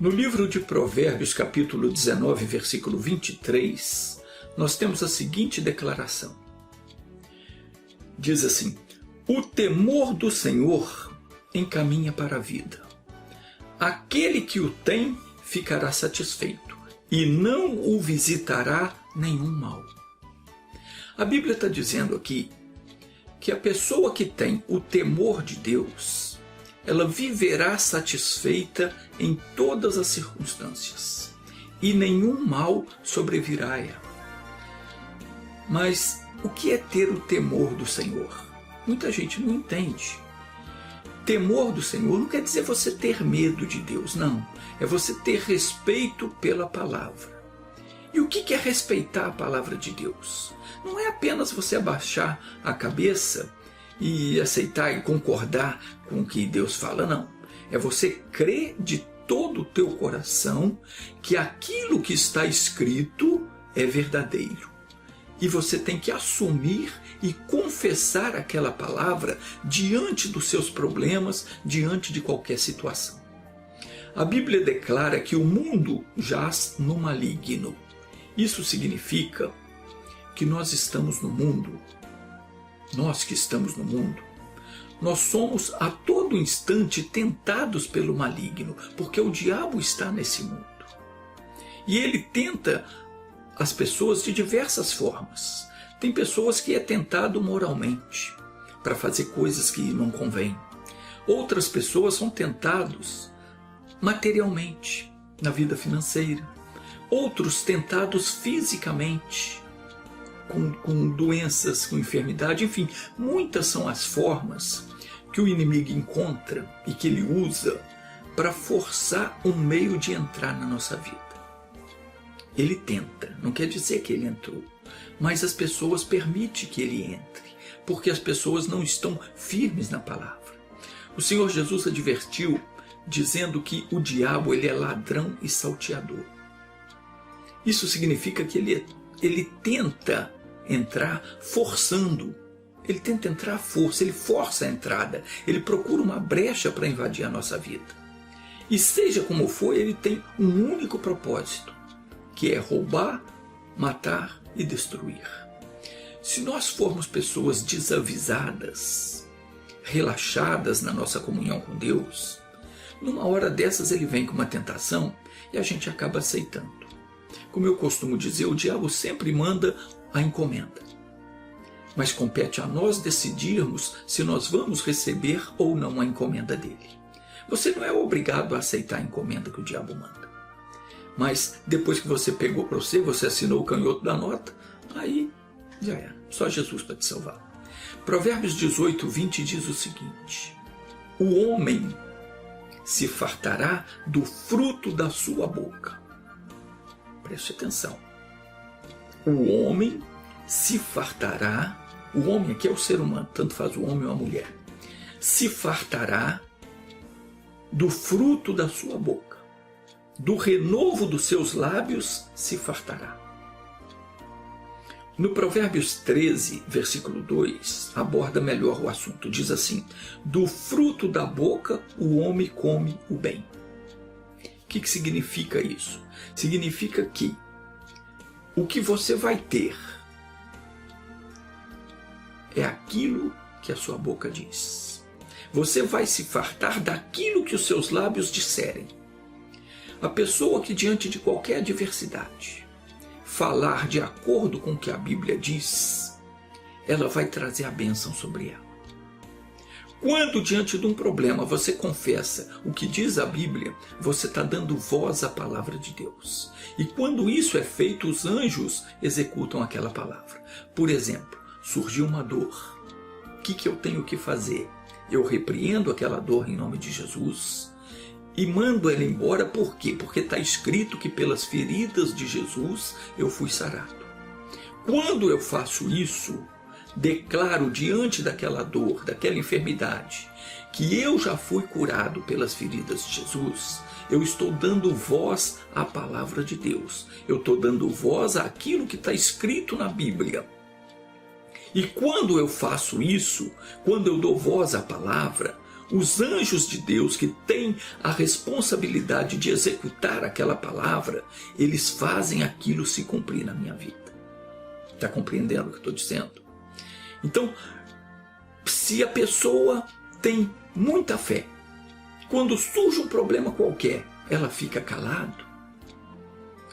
No livro de Provérbios, capítulo 19, versículo 23, nós temos a seguinte declaração. Diz assim: o temor do Senhor encaminha para a vida. Aquele que o tem ficará satisfeito, e não o visitará nenhum mal. A Bíblia está dizendo aqui que a pessoa que tem o temor de Deus, ela viverá satisfeita em todas as circunstâncias, e nenhum mal sobrevirá a ela. Mas o que é ter o temor do Senhor? Muita gente não entende. Temor do Senhor não quer dizer você ter medo de Deus, não. É você ter respeito pela palavra. E o que é respeitar a palavra de Deus? Não é apenas você abaixar a cabeça e aceitar e concordar com o que Deus fala, não. É você crer de todo o teu coração que aquilo que está escrito é verdadeiro. E você tem que assumir e confessar aquela palavra diante dos seus problemas, diante de qualquer situação. A Bíblia declara que o mundo jaz no maligno. Isso significa que nós estamos no mundo. Nós que estamos no mundo, nós somos a todo instante tentados pelo maligno, porque o diabo está nesse mundo. E ele tenta as pessoas de diversas formas. Tem pessoas que é tentado moralmente, para fazer coisas que não convêm. Outras pessoas são tentados materialmente, na vida financeira. Outros tentados fisicamente, com doenças, com enfermidade, enfim, muitas são as formas que o inimigo encontra e que ele usa para forçar um meio de entrar na nossa vida. Ele tenta, não quer dizer que ele entrou, mas as pessoas permitem que ele entre, porque as pessoas não estão firmes na palavra. O Senhor Jesus advertiu, dizendo que o diabo ele é ladrão e salteador. Isso significa que ele tenta entrar forçando, ele tenta entrar à força, ele força a entrada, ele procura uma brecha para invadir a nossa vida. E seja como for, ele tem um único propósito, que é roubar, matar e destruir. Se nós formos pessoas desavisadas, relaxadas na nossa comunhão com Deus, numa hora dessas ele vem com uma tentação e a gente acaba aceitando. Como eu costumo dizer, o diabo sempre manda a encomenda. Mas compete a nós decidirmos se nós vamos receber ou não a encomenda dele. Você não é obrigado a aceitar a encomenda que o diabo manda. Mas depois que você pegou para você assinou o canhoto da nota, aí já era. Só Jesus para te salvar. Provérbios 18, 20 diz o seguinte: o homem se fartará do fruto da sua boca. Preste atenção. O homem se fartará, o homem aqui é o ser humano, tanto faz o homem ou a mulher, se fartará do fruto da sua boca, do renovo dos seus lábios se fartará. No Provérbios 13, versículo 2, aborda melhor o assunto. Diz assim: do fruto da boca o homem come o bem. O que significa isso? Significa que o que você vai ter é aquilo que a sua boca diz. Você vai se fartar daquilo que os seus lábios disserem. A pessoa que diante de qualquer adversidade falar de acordo com o que a Bíblia diz, ela vai trazer a bênção sobre ela. Quando diante de um problema você confessa o que diz a Bíblia, você está dando voz à palavra de Deus. E quando isso é feito, os anjos executam aquela palavra. Por exemplo, surgiu uma dor. O que eu tenho que fazer? Eu repreendo aquela dor em nome de Jesus e mando ela embora. Por quê? Porque está escrito que pelas feridas de Jesus eu fui sarado. Quando eu faço isso, declaro diante daquela dor, daquela enfermidade, que eu já fui curado pelas feridas de Jesus, eu estou dando voz à palavra de Deus. Eu estou dando voz àquilo que está escrito na Bíblia. E quando eu faço isso, quando eu dou voz à palavra, os anjos de Deus que têm a responsabilidade de executar aquela palavra, eles fazem aquilo se cumprir na minha vida. Está compreendendo o que eu estou dizendo? Então, se a pessoa tem muita fé, quando surge um problema qualquer, ela fica calada,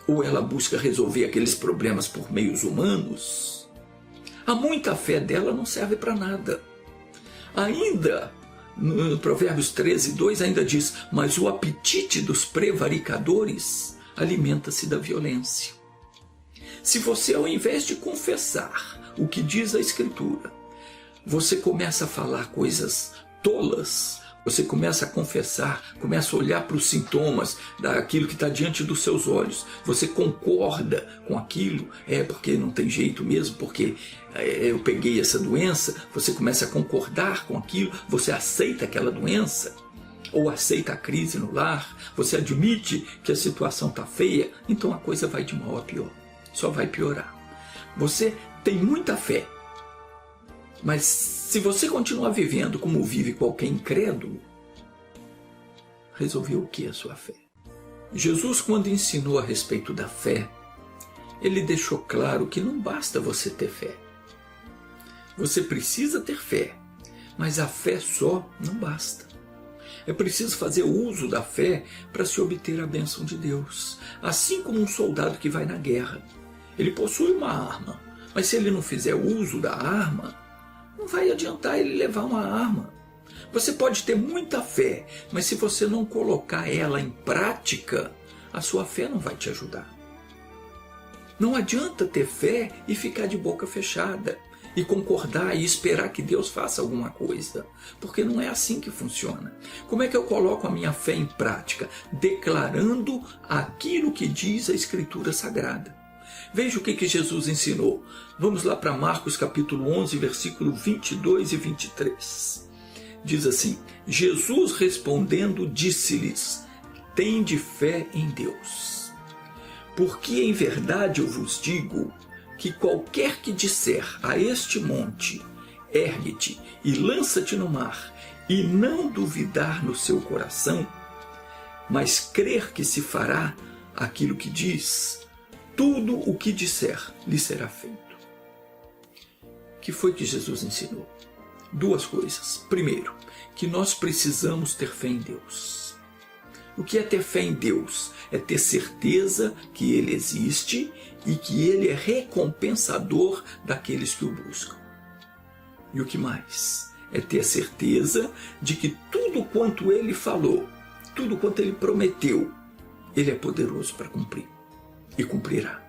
ou ela busca resolver aqueles problemas por meios humanos, a muita fé dela não serve para nada. Ainda, no Provérbios 13:2 ainda diz, mas o apetite dos prevaricadores alimenta-se da violência. Se você, ao invés de confessar o que diz a Escritura, você começa a falar coisas tolas, você começa a confessar, começa a olhar para os sintomas daquilo que está diante dos seus olhos, você concorda com aquilo, porque não tem jeito mesmo, porque eu peguei essa doença, você começa a concordar com aquilo, você aceita aquela doença, ou aceita a crise no lar, você admite que a situação está feia, então a coisa vai de mal a pior, só vai piorar. Você tem muita fé, mas se você continuar vivendo como vive qualquer incrédulo, resolveu o que a sua fé? Jesus, quando ensinou a respeito da fé, ele deixou claro que não basta você ter fé. Você precisa ter fé, mas a fé só não basta. É preciso fazer uso da fé para se obter a bênção de Deus. Assim como um soldado que vai na guerra. Ele possui uma arma, mas se ele não fizer uso da arma, não vai adiantar ele levar uma arma. Você pode ter muita fé, mas se você não colocar ela em prática, a sua fé não vai te ajudar. Não adianta ter fé e ficar de boca fechada, e concordar e esperar que Deus faça alguma coisa, porque não é assim que funciona. Como é que eu coloco a minha fé em prática? Declarando aquilo que diz a Escritura Sagrada. Veja o que Jesus ensinou. Vamos lá para Marcos capítulo 11, versículo 22 e 23. Diz assim, Jesus respondendo disse-lhes, tende fé em Deus. Porque em verdade eu vos digo que qualquer que disser a este monte, ergue-te e lança-te no mar, e não duvidar no seu coração, mas crer que se fará aquilo que diz, tudo o que disser lhe será feito. O que foi que Jesus ensinou? Duas coisas. Primeiro, que nós precisamos ter fé em Deus. O que é ter fé em Deus? É ter certeza que Ele existe e que Ele é recompensador daqueles que o buscam. E o que mais? É ter certeza de que tudo quanto Ele falou, tudo quanto Ele prometeu, Ele é poderoso para cumprir. E cumprirá.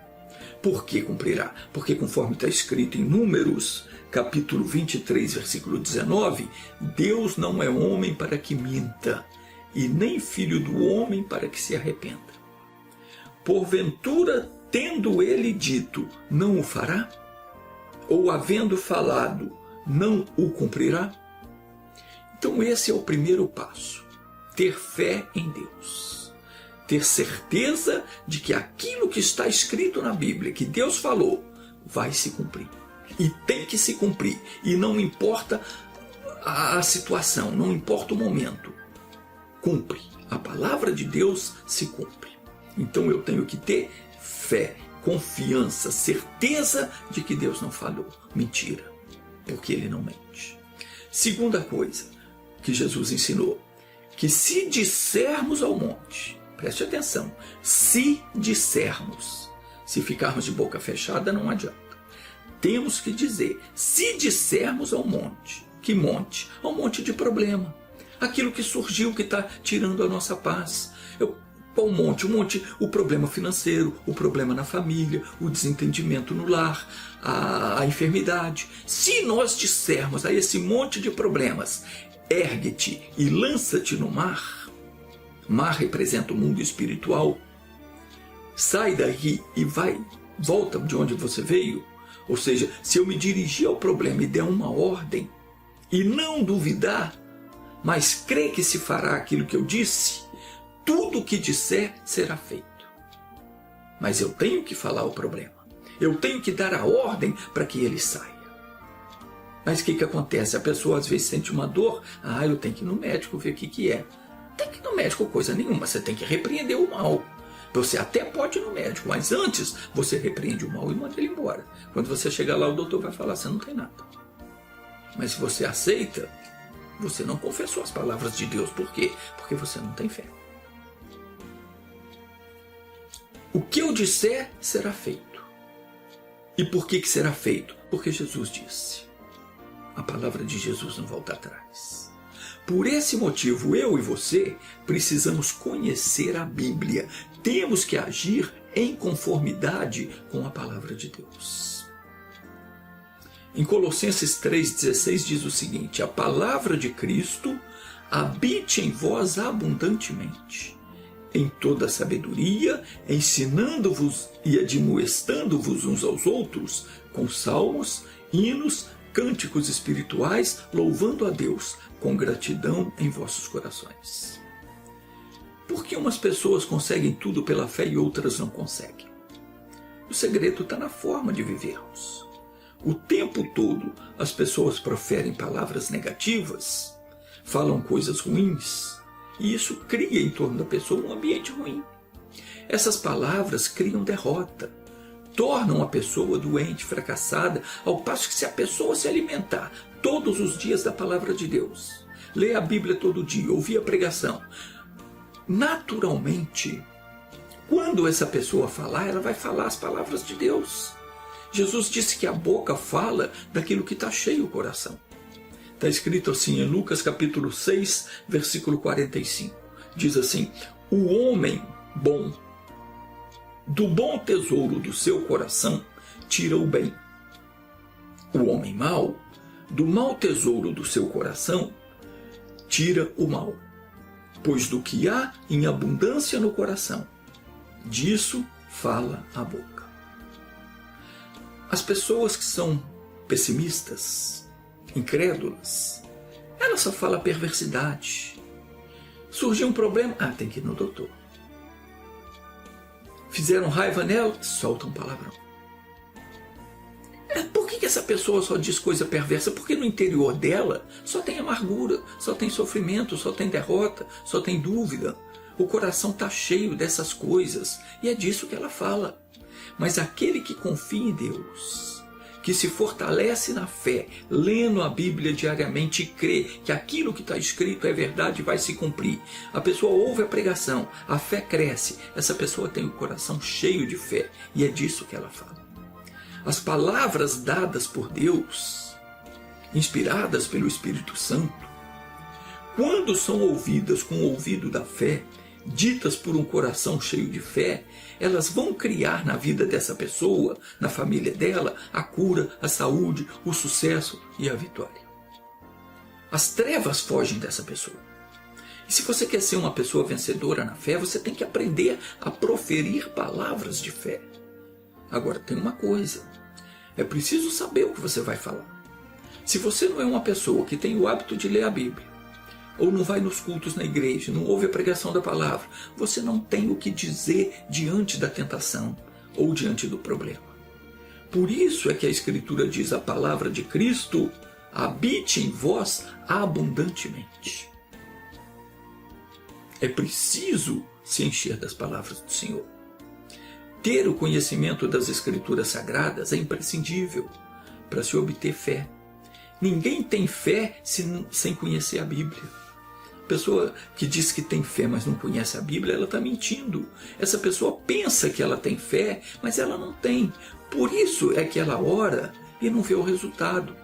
Por que cumprirá? Porque conforme está escrito em Números, capítulo 23, versículo 19, Deus não é homem para que minta, e nem filho do homem para que se arrependa. Porventura, tendo ele dito, não o fará? Ou havendo falado, não o cumprirá? Então esse é o primeiro passo, ter fé em Deus. Ter certeza de que aquilo que está escrito na Bíblia, que Deus falou, vai se cumprir. E tem que se cumprir. E não importa a situação, não importa o momento. Cumpre. A palavra de Deus se cumpre. Então eu tenho que ter fé, confiança, certeza de que Deus não falou. Mentira. Porque Ele não mente. Segunda coisa que Jesus ensinou, que se dissermos ao monte, preste atenção, se dissermos, se ficarmos de boca fechada não adianta. Temos que dizer, se dissermos ao monte, que monte? Ao monte de problema. Aquilo que surgiu, que está tirando a nossa paz. Qual monte? O problema financeiro, o problema na família, o desentendimento no lar, a enfermidade. Se nós dissermos a esse monte de problemas, ergue-te e lança-te no mar. Mar representa o mundo espiritual. Sai daí e volta de onde você veio. Ou seja, se eu me dirigir ao problema e der uma ordem, e não duvidar, mas crer que se fará aquilo que eu disse, tudo o que disser será feito. Mas eu tenho que falar o problema. Eu tenho que dar a ordem para que ele saia. Mas o que acontece? A pessoa às vezes sente uma dor, eu tenho que ir no médico ver o que é. Não tem que ir no médico coisa nenhuma, você tem que repreender o mal. Você até pode ir no médico, mas antes você repreende o mal e manda ele embora. Quando você chegar lá, o doutor vai falar, você não tem nada. Mas se você aceita, você não confessou as palavras de Deus. Por quê? Porque você não tem fé. O que eu disser será feito. E por que será feito? Porque Jesus disse. A palavra de Jesus não volta atrás. Por esse motivo, eu e você precisamos conhecer a Bíblia. Temos que agir em conformidade com a palavra de Deus. Em Colossenses 3,16 diz o seguinte: a palavra de Cristo habite em vós abundantemente, em toda sabedoria, ensinando-vos e admoestando-vos uns aos outros, com salmos, hinos, cânticos espirituais, louvando a Deus com gratidão em vossos corações. Por que umas pessoas conseguem tudo pela fé e outras não conseguem? O segredo está na forma de vivermos. O tempo todo as pessoas proferem palavras negativas, falam coisas ruins, e isso cria em torno da pessoa um ambiente ruim. Essas palavras criam derrota, tornam a pessoa doente, fracassada, ao passo que se a pessoa se alimentar todos os dias da palavra de Deus, ler a Bíblia todo dia, ouvir a pregação, naturalmente, quando essa pessoa falar, ela vai falar as palavras de Deus. Jesus disse que a boca fala daquilo que está cheio o coração. Está escrito assim em Lucas capítulo 6, versículo 45. Diz assim: o homem bom, do bom tesouro do seu coração, tira o bem. O homem mau, do mau tesouro do seu coração, tira o mal. Pois do que há em abundância no coração, disso fala a boca. As pessoas que são pessimistas, incrédulas, elas só falam perversidade. Surgiu um problema, tem que ir no doutor. Fizeram raiva nela, soltam palavrão. Por que essa pessoa só diz coisa perversa? Porque no interior dela só tem amargura, só tem sofrimento, só tem derrota, só tem dúvida. O coração está cheio dessas coisas e é disso que ela fala. Mas aquele que confia em Deus, que se fortalece na fé, lendo a Bíblia diariamente e crê que aquilo que está escrito é verdade e vai se cumprir. A pessoa ouve a pregação, a fé cresce, essa pessoa tem o coração cheio de fé e é disso que ela fala. As palavras dadas por Deus, inspiradas pelo Espírito Santo, quando são ouvidas com o ouvido da fé, ditas por um coração cheio de fé, elas vão criar na vida dessa pessoa, na família dela, a cura, a saúde, o sucesso e a vitória. As trevas fogem dessa pessoa. E se você quer ser uma pessoa vencedora na fé, você tem que aprender a proferir palavras de fé. Agora tem uma coisa, é preciso saber o que você vai falar. Se você não é uma pessoa que tem o hábito de ler a Bíblia, ou não vai nos cultos na igreja, não ouve a pregação da palavra, você não tem o que dizer diante da tentação ou diante do problema. Por isso é que a Escritura diz: a palavra de Cristo habite em vós abundantemente. É preciso se encher das palavras do Senhor. Ter o conhecimento das Escrituras Sagradas é imprescindível para se obter fé. Ninguém tem fé sem conhecer a Bíblia. A pessoa que diz que tem fé, mas não conhece a Bíblia, ela está mentindo. Essa pessoa pensa que ela tem fé, mas ela não tem. Por isso é que ela ora e não vê o resultado.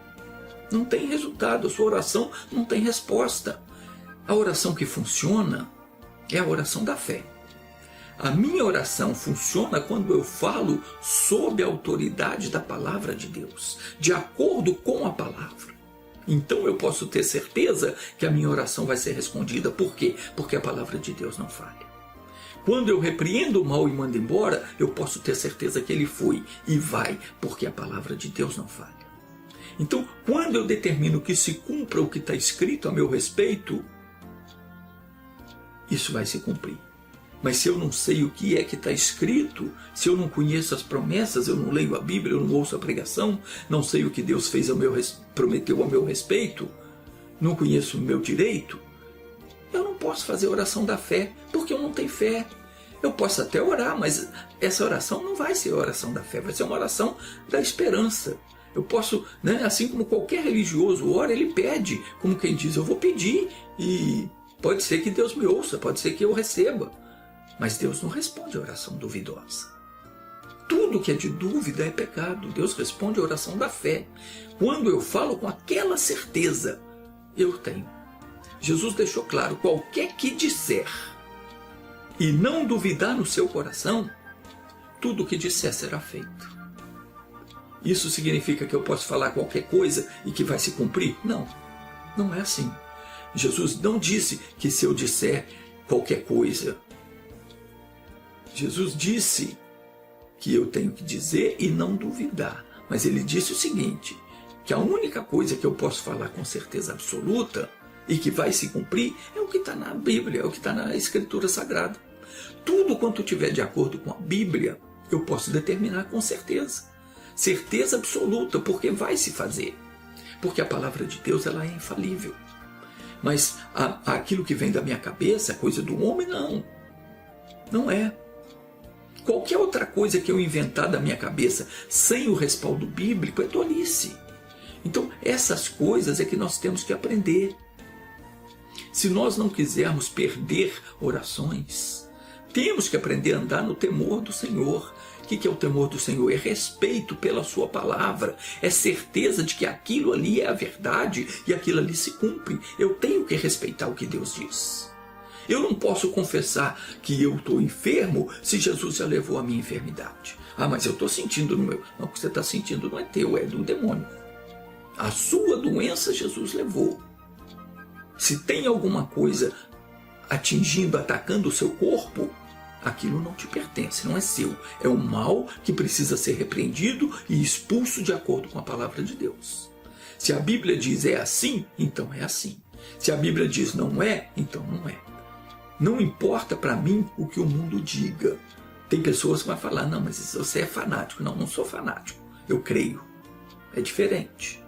Não tem resultado, a sua oração não tem resposta. A oração que funciona é a oração da fé. A minha oração funciona quando eu falo sob a autoridade da palavra de Deus, de acordo com a palavra. Então eu posso ter certeza que a minha oração vai ser respondida. Por quê? Porque a palavra de Deus não falha. Quando eu repreendo o mal e mando embora, eu posso ter certeza que ele foi e vai, porque a palavra de Deus não falha. Então, quando eu determino que se cumpra o que está escrito a meu respeito, isso vai se cumprir. Mas se eu não sei o que é que está escrito, se eu não conheço as promessas, eu não leio a Bíblia, eu não ouço a pregação, não sei o que Deus fez prometeu a meu respeito, não conheço o meu direito, eu não posso fazer oração da fé, porque eu não tenho fé. Eu posso até orar, mas essa oração não vai ser a oração da fé, vai ser uma oração da esperança. Eu posso, assim como qualquer religioso ora, ele pede, como quem diz, eu vou pedir, e pode ser que Deus me ouça, pode ser que eu receba. Mas Deus não responde a oração duvidosa. Tudo que é de dúvida é pecado. Deus responde a oração da fé. Quando eu falo com aquela certeza, eu tenho. Jesus deixou claro, qualquer que disser e não duvidar no seu coração, tudo o que disser será feito. Isso significa que eu posso falar qualquer coisa e que vai se cumprir? Não, não é assim. Jesus não disse que se eu disser qualquer coisa, Jesus disse que eu tenho que dizer e não duvidar. Mas ele disse o seguinte, que a única coisa que eu posso falar com certeza absoluta e que vai se cumprir é o que está na Bíblia, é o que está na Escritura Sagrada. Tudo quanto tiver de acordo com a Bíblia, eu posso determinar com certeza. Certeza absoluta, porque vai se fazer. Porque a palavra de Deus ela é infalível. Mas aquilo que vem da minha cabeça, coisa do homem, não. Não é. Qualquer outra coisa que eu inventar da minha cabeça sem o respaldo bíblico é tolice. Então, essas coisas é que nós temos que aprender. Se nós não quisermos perder orações, temos que aprender a andar no temor do Senhor. O que é o temor do Senhor? É respeito pela sua palavra, é certeza de que aquilo ali é a verdade e aquilo ali se cumpre. Eu tenho que respeitar o que Deus diz. Eu não posso confessar que eu estou enfermo se Jesus já levou a minha enfermidade. Ah, mas eu estou sentindo no meu... Não, o que você está sentindo não é teu, é do demônio. A sua doença Jesus levou. Se tem alguma coisa atingindo, atacando o seu corpo, aquilo não te pertence, não é seu. É um mal que precisa ser repreendido e expulso de acordo com a palavra de Deus. Se a Bíblia diz é assim, então é assim. Se a Bíblia diz não é, então não é. Não importa para mim o que o mundo diga. Tem pessoas que vão falar, não, mas você é fanático. Não, não sou fanático. Eu creio. É diferente.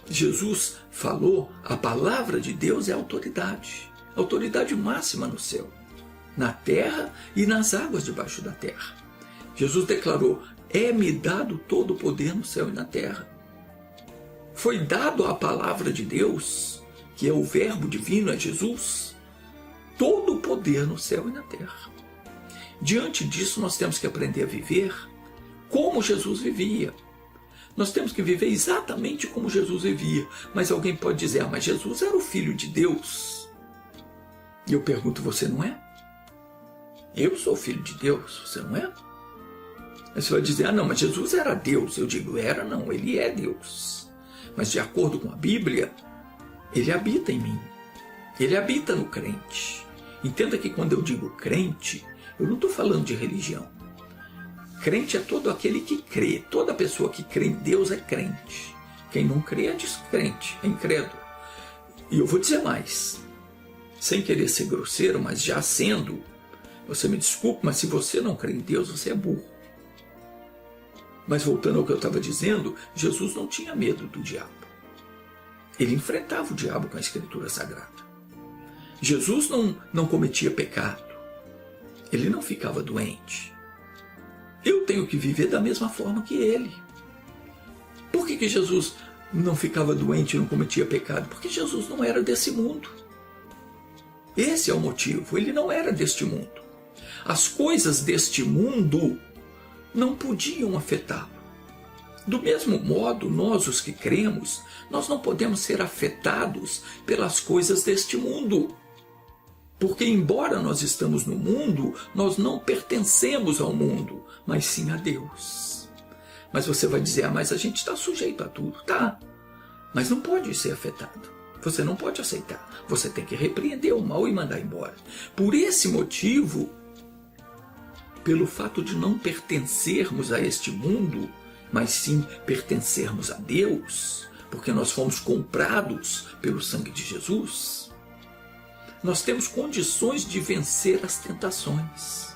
Jesus falou, a palavra de Deus é autoridade. Autoridade máxima no céu, na terra e nas águas debaixo da terra. Jesus declarou, é-me dado todo o poder no céu e na terra. Foi dado a palavra de Deus, que é o verbo divino, é Jesus, todo o poder no céu e na terra. Diante disso, nós temos que aprender a viver como Jesus vivia. Nós temos que viver exatamente como Jesus vivia. Mas alguém pode dizer, mas Jesus era o Filho de Deus. E eu pergunto, você não é? Eu sou filho de Deus, você não é? Aí você vai dizer, não, mas Jesus era Deus. Eu digo, era não, ele é Deus. Mas de acordo com a Bíblia, ele habita em mim. Ele habita no crente. Entenda que quando eu digo crente, eu não estou falando de religião. Crente é todo aquele que crê. Toda pessoa que crê em Deus é crente. Quem não crê é descrente, é incrédulo. E eu vou dizer mais. Sem querer ser grosseiro, mas já sendo, você me desculpe, mas se você não crê em Deus, você é burro. Mas voltando ao que eu estava dizendo, Jesus não tinha medo do diabo. Ele enfrentava o diabo com a Escritura Sagrada. Jesus não cometia pecado. Ele não ficava doente. Eu tenho que viver da mesma forma que ele. Por que Jesus não ficava doente e não cometia pecado? Porque Jesus não era desse mundo. Esse é o motivo. Ele não era deste mundo. As coisas deste mundo não podiam afetá-lo. Do mesmo modo, nós os que cremos, nós não podemos ser afetados pelas coisas deste mundo. Porque embora nós estamos no mundo, nós não pertencemos ao mundo, mas sim a Deus. Mas você vai dizer, mas a gente está sujeito a tudo. Tá, mas não pode ser afetado. Você não pode aceitar. Você tem que repreender o mal e mandar embora. Por esse motivo, pelo fato de não pertencermos a este mundo, mas sim pertencermos a Deus, porque nós fomos comprados pelo sangue de Jesus, Nós temos condições de vencer as tentações.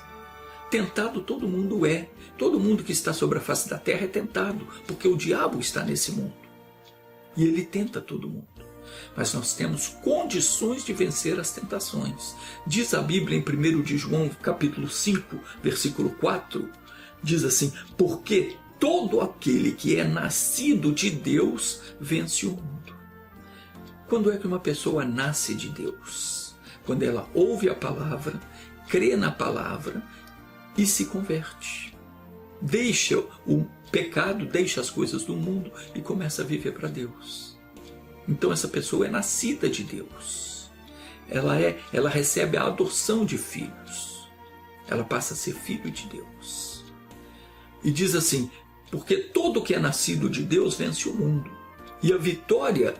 Tentado todo mundo é. Todo mundo que está sobre a face da terra é tentado, porque o diabo está nesse mundo. E ele tenta todo mundo. Mas nós temos condições de vencer as tentações. Diz a Bíblia em 1 de João, capítulo 5, versículo 4, diz assim: porque todo aquele que é nascido de Deus vence o mundo. Quando é que uma pessoa nasce de Deus? Quando ela ouve a palavra, crê na palavra e se converte. Deixa o pecado, deixa as coisas do mundo e começa a viver para Deus. Então essa pessoa é nascida de Deus. Ela recebe a adoção de filhos. Ela passa a ser filho de Deus. E diz assim: porque todo que é nascido de Deus vence o mundo. E a vitória,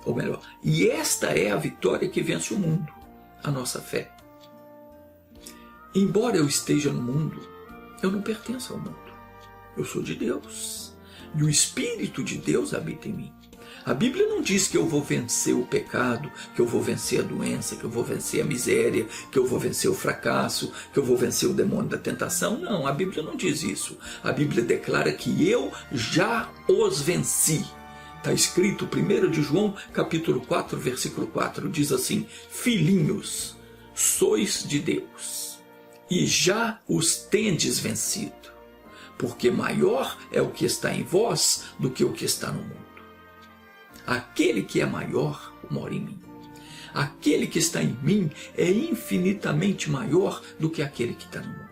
ou melhor, e esta é a vitória que vence o mundo, a nossa fé. Embora eu esteja no mundo, eu não pertenço ao mundo. Eu sou de Deus. E o Espírito de Deus habita em mim. A Bíblia não diz que eu vou vencer o pecado, que eu vou vencer a doença, que eu vou vencer a miséria, que eu vou vencer o fracasso, que eu vou vencer o demônio da tentação. Não, a Bíblia não diz isso. A Bíblia declara que eu já os venci. Está escrito 1 de João, capítulo 4, versículo 4, diz assim: filhinhos, sois de Deus, e já os tendes vencido, porque maior é o que está em vós do que o que está no mundo. Aquele que é maior mora em mim. Aquele que está em mim é infinitamente maior do que aquele que está no mundo.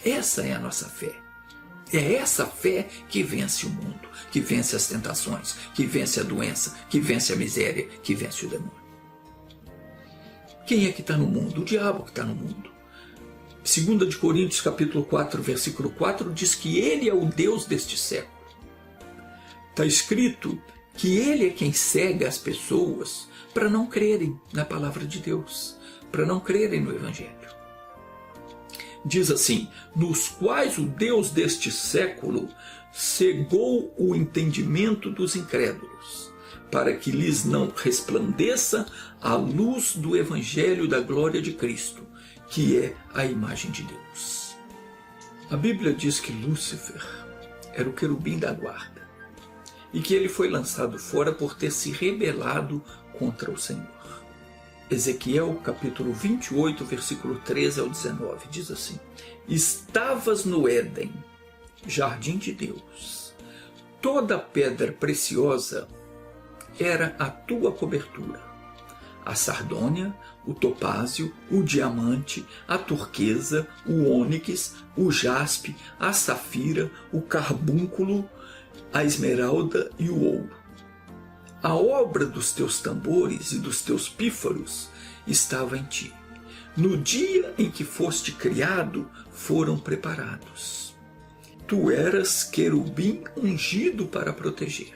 Essa é a nossa fé. É essa fé que vence o mundo, que vence as tentações, que vence a doença, que vence a miséria, que vence o demônio. Quem é que está no mundo? O diabo que está no mundo. 2 de Coríntios capítulo 4, versículo 4 diz que ele é o Deus deste século. Está escrito que ele é quem cega as pessoas para não crerem na palavra de Deus, para não crerem no Evangelho. Diz assim: nos quais o Deus deste século cegou o entendimento dos incrédulos, para que lhes não resplandeça a luz do Evangelho da glória de Cristo, que é a imagem de Deus. A Bíblia diz que Lúcifer era o querubim da guarda e que ele foi lançado fora por ter se rebelado contra o Senhor. Ezequiel capítulo 28, versículo 13 ao 19, diz assim: estavas no Éden, jardim de Deus, toda pedra preciosa era a tua cobertura, a sardônia, o topázio, o diamante, a turquesa, o ônix, o jaspe, a safira, o carbúnculo, a esmeralda e o ouro. A obra dos teus tambores e dos teus pífaros estava em ti. No dia em que foste criado, foram preparados. Tu eras querubim ungido para proteger.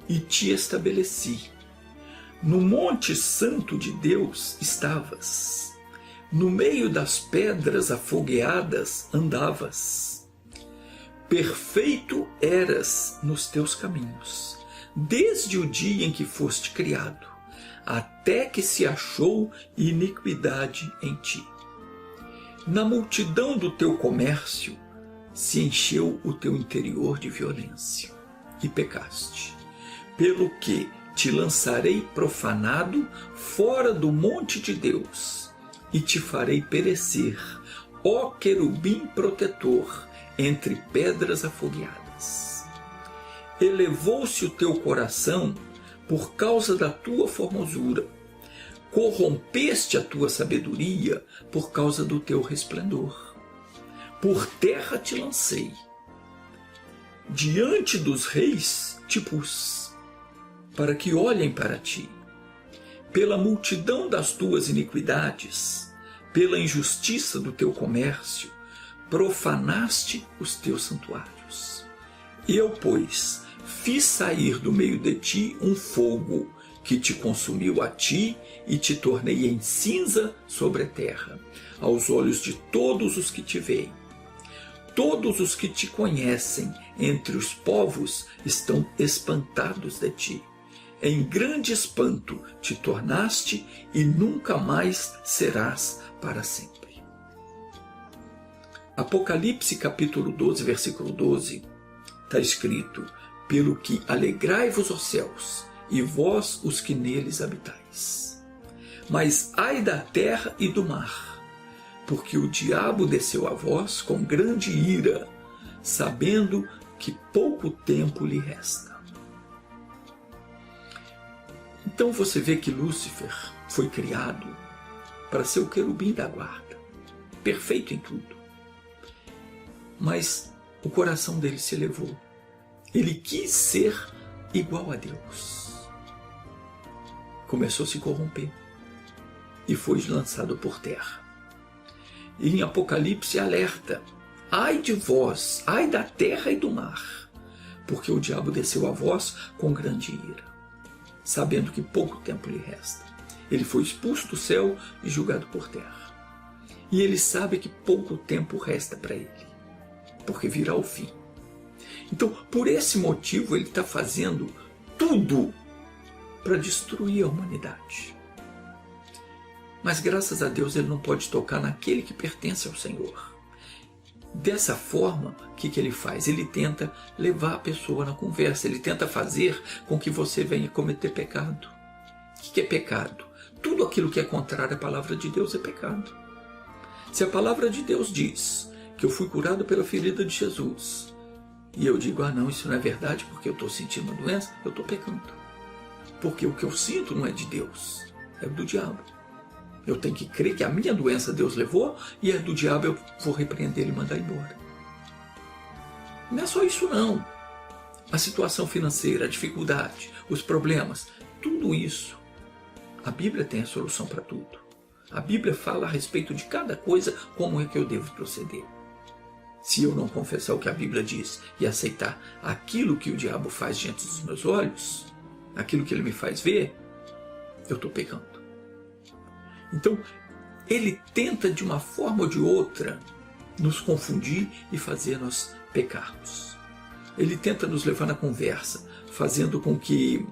E te estabeleci. No monte santo de Deus estavas. No meio das pedras afogueadas andavas. Perfeito eras nos teus caminhos, desde o dia em que foste criado, até que se achou iniquidade em ti. Na multidão do teu comércio se encheu o teu interior de violência, e pecaste, pelo que te lançarei profanado fora do monte de Deus, e te farei perecer, ó querubim protetor, entre pedras afogueadas. Elevou-se o teu coração por causa da tua formosura, corrompeste a tua sabedoria por causa do teu resplendor. Por terra te lancei, diante dos reis te pus, para que olhem para ti. Pela multidão das tuas iniquidades, pela injustiça do teu comércio, profanaste os teus santuários. Eu, pois, fiz sair do meio de ti um fogo que te consumiu a ti e te tornei em cinza sobre a terra, aos olhos de todos os que te veem. Todos os que te conhecem entre os povos estão espantados de ti, em grande espanto te tornaste e nunca mais serás para sempre. Apocalipse capítulo 12, versículo 12, está escrito: pelo que alegrai-vos os céus, e vós os que neles habitais. Mas ai da terra e do mar, porque o diabo desceu a vós com grande ira, sabendo que pouco tempo lhe resta. Então você vê que Lúcifer foi criado para ser o querubim da guarda, perfeito em tudo. Mas o coração dele se elevou. Ele quis ser igual a Deus. Começou a se corromper e foi lançado por terra. E em Apocalipse alerta: ai de vós, ai da terra e do mar, porque o diabo desceu a vós com grande ira, sabendo que pouco tempo lhe resta. Ele foi expulso do céu e julgado por terra. E ele sabe que pouco tempo resta para ele, porque virá o fim. Então, por esse motivo, ele está fazendo tudo para destruir a humanidade. Mas graças a Deus ele não pode tocar naquele que pertence ao Senhor. Dessa forma, o que ele faz? Ele tenta levar a pessoa na conversa, ele tenta fazer com que você venha cometer pecado. O que é pecado? Tudo aquilo que é contrário à palavra de Deus é pecado. Se a palavra de Deus diz que eu fui curado pela ferida de Jesus, e eu digo: ah não, isso não é verdade porque eu estou sentindo uma doença, eu estou pecando. Porque o que eu sinto não é de Deus, é do diabo. Eu tenho que crer que a minha doença Deus levou e é do diabo, eu vou repreender ele e mandar embora. Não é só isso não. A situação financeira, a dificuldade, os problemas, tudo isso, a Bíblia tem a solução para tudo. A Bíblia fala a respeito de cada coisa, como é que eu devo proceder. Se eu não confessar o que a Bíblia diz e aceitar aquilo que o diabo faz diante dos meus olhos, aquilo que ele me faz ver, eu estou pecando. Então, ele tenta de uma forma ou de outra nos confundir e fazer nós pecarmos. Ele tenta nos levar na conversa, fazendo com que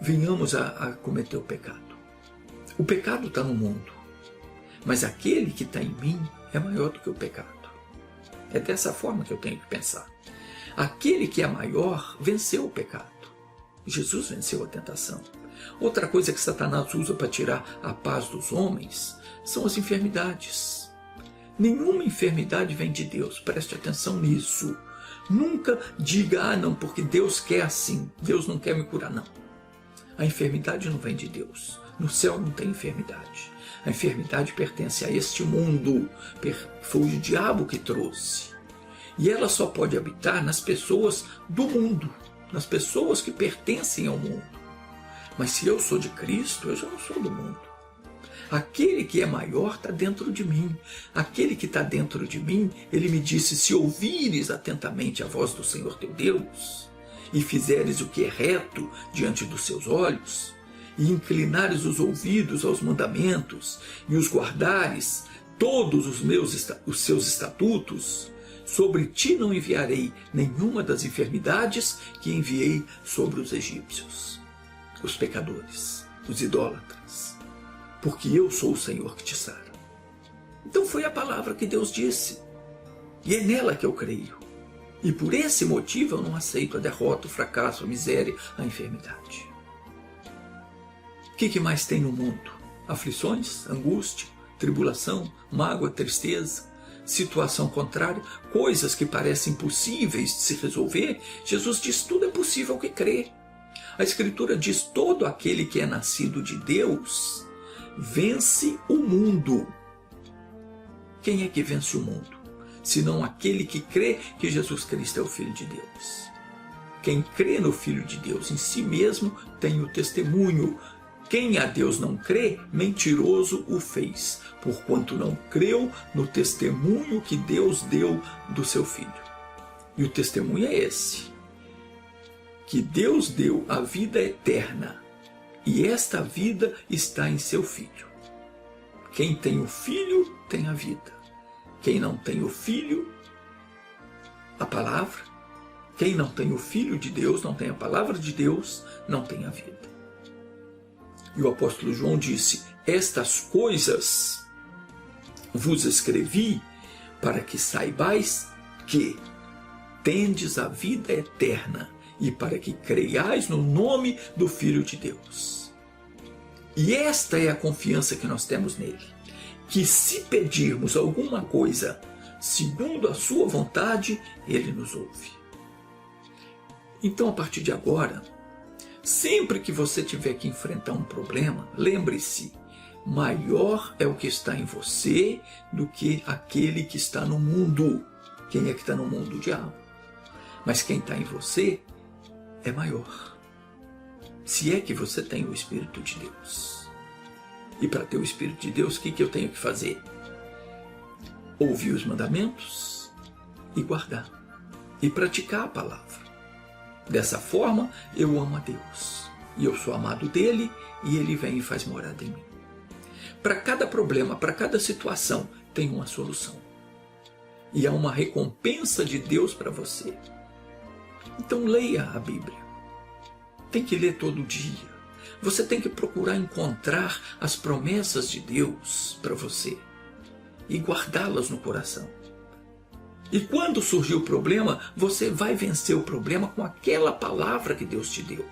venhamos a cometer o pecado. O pecado está no mundo, mas aquele que está em mim é maior do que o pecado. É dessa forma que eu tenho que pensar. Aquele que é maior venceu o pecado. Jesus venceu a tentação. Outra coisa que Satanás usa para tirar a paz dos homens são as enfermidades. Nenhuma enfermidade vem de Deus, preste atenção nisso. Nunca diga: ah não, porque Deus quer assim, Deus não quer me curar, não. A enfermidade não vem de Deus. No céu não tem enfermidade. A enfermidade pertence a este mundo. Foi o diabo que trouxe. E ela só pode habitar nas pessoas do mundo, nas pessoas que pertencem ao mundo. Mas se eu sou de Cristo, eu já não sou do mundo. Aquele que é maior está dentro de mim. Aquele que está dentro de mim, ele me disse: se ouvires atentamente a voz do Senhor teu Deus, e fizeres o que é reto diante dos seus olhos, e inclinares os ouvidos aos mandamentos, e os guardares todos os seus estatutos, sobre ti não enviarei nenhuma das enfermidades que enviei sobre os egípcios, os pecadores, os idólatras, porque eu sou o Senhor que te sara. Então foi a palavra que Deus disse, e é nela que eu creio. E por esse motivo eu não aceito a derrota, o fracasso, a miséria, a enfermidade. O que mais tem no mundo? Aflições, angústia, tribulação, mágoa, tristeza, situação contrária, coisas que parecem impossíveis de se resolver. Jesus diz: tudo é possível que crê. A Escritura diz: todo aquele que é nascido de Deus vence o mundo. Quem é que vence o mundo? Senão aquele que crê que Jesus Cristo é o Filho de Deus. Quem crê no Filho de Deus em si mesmo tem o testemunho. Quem a Deus não crê, mentiroso o fez, porquanto não creu no testemunho que Deus deu do seu Filho. E o testemunho é esse: que Deus deu a vida eterna, e esta vida está em seu Filho. Quem tem o Filho tem a vida. Quem não tem o Filho, a palavra, Quem não tem o Filho de Deus, não tem a palavra de Deus, não tem a vida. E o apóstolo João disse: estas coisas vos escrevi para que saibais que tendes a vida eterna e para que creiais no nome do Filho de Deus. E esta é a confiança que nós temos nele, que se pedirmos alguma coisa segundo a sua vontade, ele nos ouve. Então, a partir de agora, sempre que você tiver que enfrentar um problema, lembre-se, maior é o que está em você do que aquele que está no mundo. Quem é que está no mundo? O diabo. Mas quem está em você é maior. Se é que você tem o Espírito de Deus. E para ter o Espírito de Deus, o que eu tenho que fazer? Ouvir os mandamentos e guardar. E praticar a palavra. Dessa forma, eu amo a Deus. E eu sou amado dele, e ele vem e faz morada em mim. Para cada problema, para cada situação, tem uma solução. E há uma recompensa de Deus para você. Então leia a Bíblia. Tem que ler todo dia. Você tem que procurar encontrar as promessas de Deus para você e guardá-las no coração. E quando surgir o problema, você vai vencer o problema com aquela palavra que Deus te deu.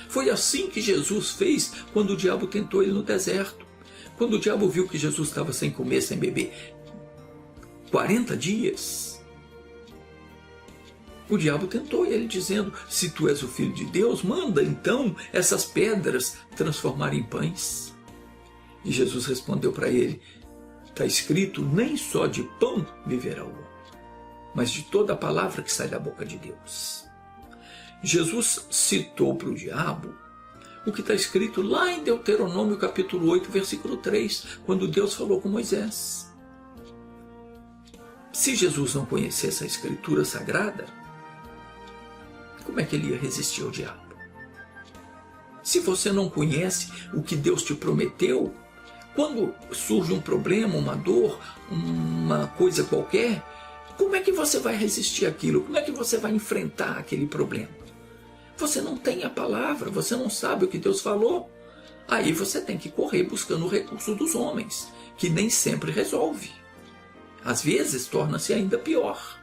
Foi assim que Jesus fez quando o diabo tentou ele no deserto. Quando o diabo viu que Jesus estava sem comer, sem beber 40 dias, o diabo tentou ele dizendo: se tu és o Filho de Deus, manda então essas pedras transformarem em pães. E Jesus respondeu para ele: está escrito, nem só de pão viverá o homem, mas de toda a palavra que sai da boca de Deus. Jesus citou para o diabo o que está escrito lá em Deuteronômio capítulo 8, versículo 3, quando Deus falou com Moisés. Se Jesus não conhecesse a escritura sagrada, como é que ele ia resistir ao diabo? Se você não conhece o que Deus te prometeu, quando surge um problema, uma dor, uma coisa qualquer, como é que você vai resistir àquilo? Como é que você vai enfrentar aquele problema? Você não tem a palavra, você não sabe o que Deus falou. Aí você tem que correr buscando o recurso dos homens, que nem sempre resolve. Às vezes torna-se ainda pior.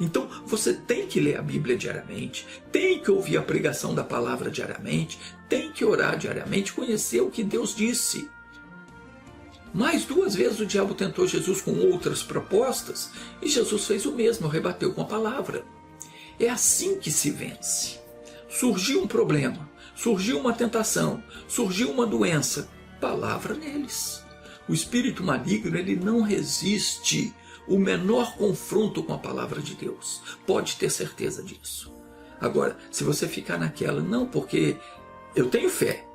Então você tem que ler a Bíblia diariamente, tem que ouvir a pregação da palavra diariamente, tem que orar diariamente, conhecer o que Deus disse. Mais 2 vezes o diabo tentou Jesus com outras propostas e Jesus fez o mesmo, rebateu com a palavra. É assim que se vence. Surgiu um problema, surgiu uma tentação, surgiu uma doença, palavra neles. O espírito maligno, ele não resiste o menor confronto com a palavra de Deus. Pode ter certeza disso. Agora, se você ficar naquela, não, porque eu tenho fé,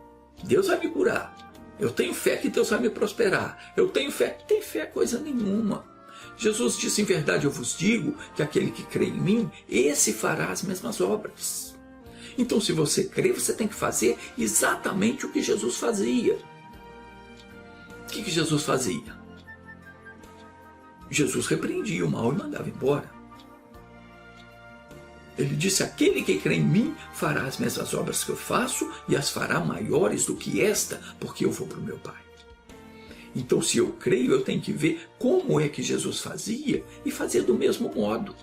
Deus vai me curar. Eu tenho fé que Deus vai me prosperar. Eu tenho fé. Tem fé coisa nenhuma. Jesus disse: em verdade eu vos digo que aquele que crê em mim, esse fará as mesmas obras. Então, se você crê, você tem que fazer exatamente o que Jesus fazia. O que Jesus fazia? Jesus repreendia o mal e mandava embora. Ele disse: aquele que crê em mim fará as mesmas obras que eu faço e as fará maiores do que esta, porque eu vou para o meu Pai. Então, se eu creio, eu tenho que ver como é que Jesus fazia e fazer do mesmo modo.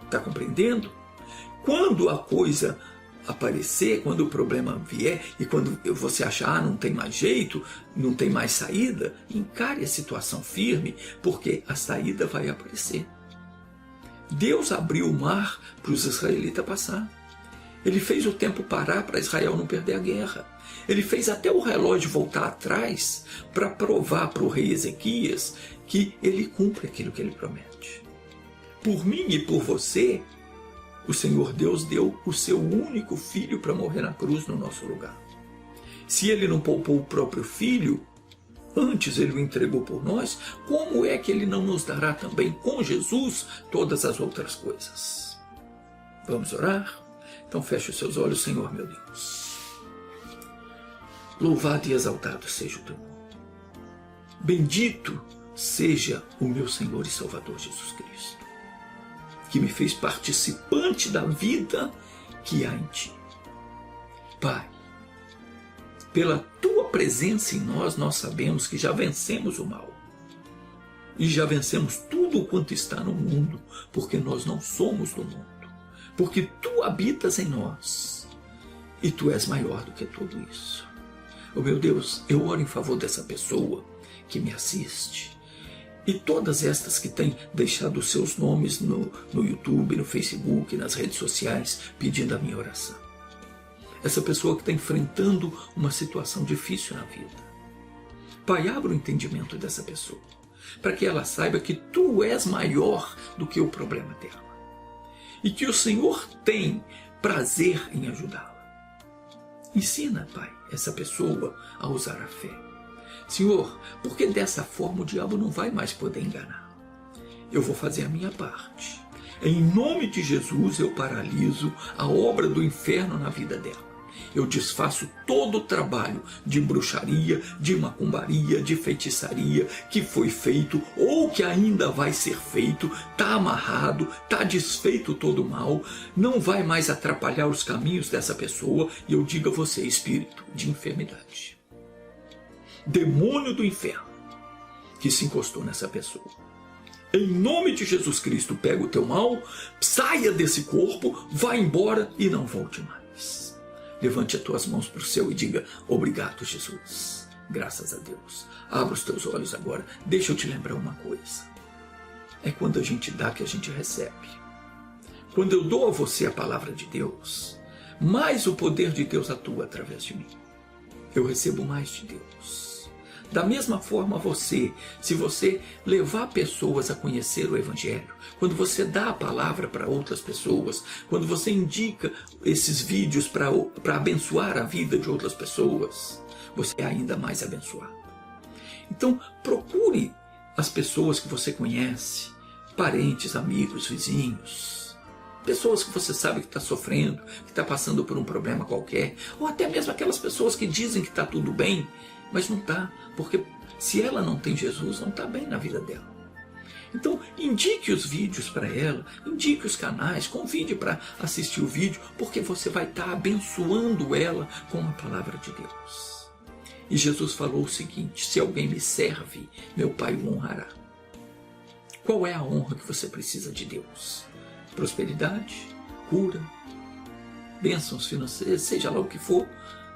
Está compreendendo? Quando a coisa aparecer, quando o problema vier e quando você achar não tem mais jeito, não tem mais saída, encare a situação firme, porque a saída vai aparecer. Deus abriu o mar para os israelitas passar. Ele fez o tempo parar para Israel não perder a guerra. Ele fez até o relógio voltar atrás para provar para o rei Ezequias que ele cumpre aquilo que ele promete. Por mim e por você, o Senhor Deus deu o seu único filho para morrer na cruz no nosso lugar. Se ele não poupou o próprio filho, antes ele o entregou por nós, como é que ele não nos dará também com Jesus todas as outras coisas? Vamos orar? Então feche os seus olhos, Senhor meu Deus. Louvado e exaltado seja o teu nome. Bendito seja o meu Senhor e Salvador Jesus Cristo. que me fez participante da vida que há em ti. Pai, pela tua presença em nós, nós sabemos que já vencemos o mal. E já vencemos tudo quanto está no mundo, porque nós não somos do mundo. Porque tu habitas em nós. E tu és maior do que tudo isso. Oh meu Deus, eu oro em favor dessa pessoa que me assiste. E todas estas que têm deixado os seus nomes no YouTube, no Facebook, nas redes sociais, pedindo a minha oração. Essa pessoa que está enfrentando uma situação difícil na vida. Pai, abra o entendimento dessa pessoa, para que ela saiba que tu és maior do que o problema dela. E que o Senhor tem prazer em ajudá-la. Ensina, Pai, essa pessoa a usar a fé. Senhor, porque dessa forma o diabo não vai mais poder enganá-la. Eu vou fazer a minha parte. Em nome de Jesus eu paraliso a obra do inferno na vida dela. Eu desfaço todo o trabalho de bruxaria, de macumbaria, de feitiçaria que foi feito ou que ainda vai ser feito. Está amarrado, está desfeito todo o mal, não vai mais atrapalhar os caminhos dessa pessoa. E eu digo a você, espírito de enfermidade, demônio do inferno que se encostou nessa pessoa, em nome de Jesus Cristo, pega o teu mal, saia desse corpo, vá embora e não volte mais. Levante as tuas mãos para o céu e diga: obrigado, Jesus. Graças a Deus. Abra os teus olhos agora. Deixa eu te lembrar uma coisa. É quando a gente dá que a gente recebe. Quando eu dou a você a palavra de Deus, mais o poder de Deus atua através de mim. Eu recebo mais de Deus. Da mesma forma você, se você levar pessoas a conhecer o Evangelho, quando você dá a palavra para outras pessoas, quando você indica esses vídeos para abençoar a vida de outras pessoas, você é ainda mais abençoado. Então procure as pessoas que você conhece, parentes, amigos, vizinhos, pessoas que você sabe que está sofrendo, que está passando por um problema qualquer, ou até mesmo aquelas pessoas que dizem que está tudo bem, mas não está, porque se ela não tem Jesus, não está bem na vida dela. Então, indique os vídeos para ela, indique os canais, convide para assistir o vídeo, porque você vai estar abençoando ela com a palavra de Deus. E Jesus falou o seguinte: se alguém me serve, meu Pai o honrará. Qual é a honra que você precisa de Deus? Prosperidade, cura, bênçãos financeiras, seja lá o que for,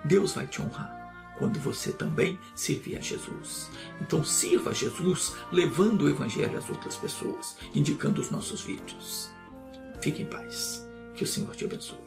Deus vai te honrar quando você também servir a Jesus. Então sirva a Jesus levando o Evangelho às outras pessoas, indicando os nossos vídeos. Fique em paz. Que o Senhor te abençoe.